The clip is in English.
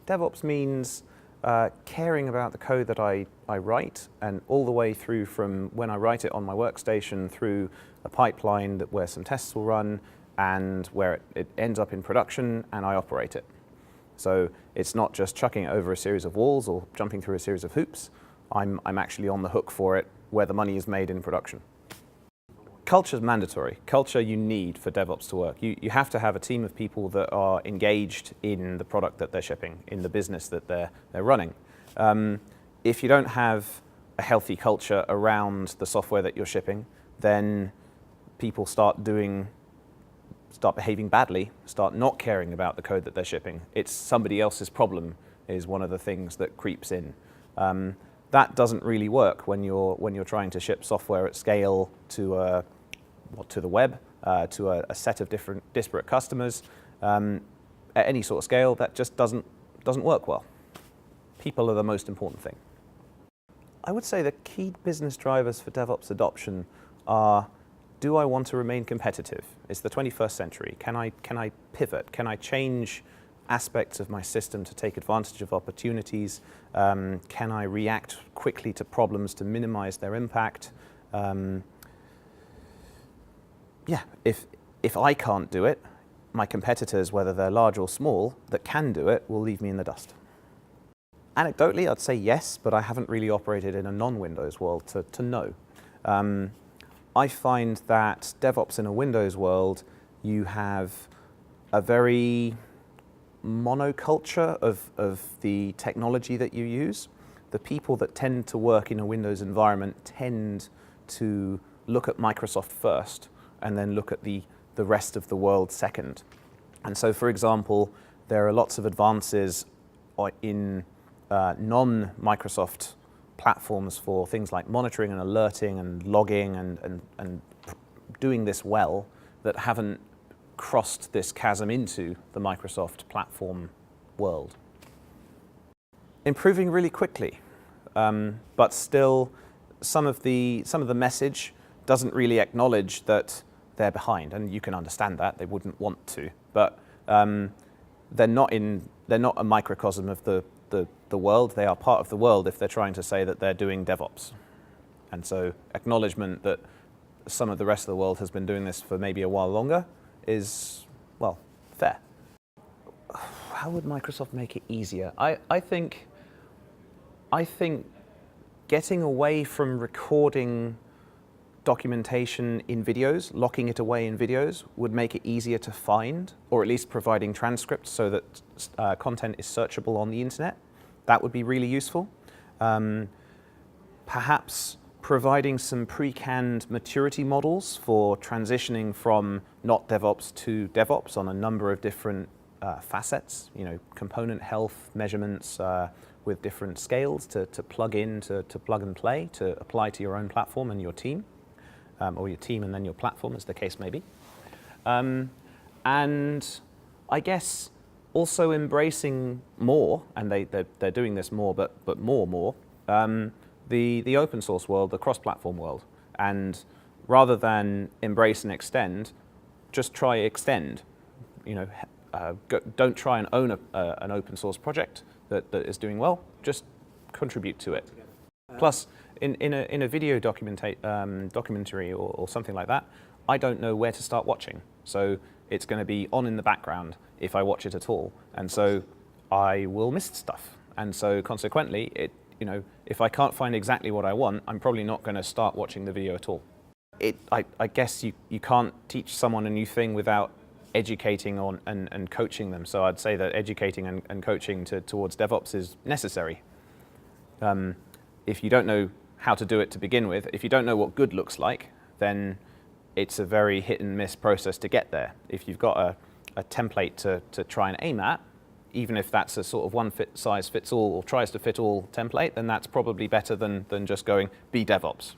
DevOps means caring about the code that I write, and all the way through from when I write it on my workstation through a pipeline where some tests will run and where it ends up in production and I operate it. So it's not just chucking it over a series of walls or jumping through a series of hoops. I'm actually on the hook for it where the money is made in production. Culture is mandatory. Culture you need for DevOps to work. You have to have a team of people that are engaged in the product that they're shipping, in the business that they're running. If you don't have a healthy culture around the software that you're shipping, then people start behaving badly, start not caring about the code that they're shipping. It's somebody else's problem is one of the things that creeps in. That doesn't really work when you're trying to ship software at scale to the web, to a set of different disparate customers. At any sort of scale, that just doesn't work well. People are the most important thing. I would say the key business drivers for DevOps adoption are: do I want to remain competitive? It's the 21st century. Can I pivot? Can I change aspects of my system to take advantage of opportunities? Can I react quickly to problems to minimize their impact? Yeah, if I can't do it, my competitors, whether they're large or small, that can do it, will leave me in the dust. Anecdotally, I'd say yes, but I haven't really operated in a non-Windows world to know. I find that DevOps in a Windows world, you have a very monoculture of the technology that you use. The people that tend to work in a Windows environment tend to look at Microsoft first and then look at the rest of the world second. And so, for example, there are lots of advances in non-Microsoft platforms for things like monitoring and alerting and logging and doing this well that haven't crossed this chasm into the Microsoft platform world. Improving really quickly, but still some of the message doesn't really acknowledge that they're behind, and you can understand that they wouldn't want to, but they're not a microcosm of the world. They are part of the world if they're trying to say that they're doing DevOps. And so acknowledgement that some of the rest of the world has been doing this for maybe a while longer is, well, fair. How would Microsoft make it easier? I think getting away from recording documentation in videos, locking it away in videos, would make it easier to find, or at least providing transcripts so that content is searchable on the internet. That would be really useful. Perhaps providing some pre-canned maturity models for transitioning from not DevOps to DevOps on a number of different facets, component health measurements with different scales to plug in, to plug and play, to apply to your own platform and your team. Or your team and then your platform, as the case may be. And I guess also embracing more, and they're doing this more, but more, the open source world, the cross-platform world. And rather than embrace and extend, just try extend. Don't try and own an open source project that is doing well, just contribute to it. Plus, in a video documentary or something like that, I don't know where to start watching. So it's going to be on in the background if I watch it at all. And so I will miss stuff. And so consequently, if I can't find exactly what I want, I'm probably not going to start watching the video at all. I guess you can't teach someone a new thing without educating on and coaching them. So I'd say that educating and coaching towards DevOps is necessary. If you don't know how to do it to begin with, if you don't know what good looks like, then it's a very hit and miss process to get there. If you've got a template to try and aim at, even if that's a sort of one size fits all or tries to fit all template, then that's probably better than just going, be DevOps.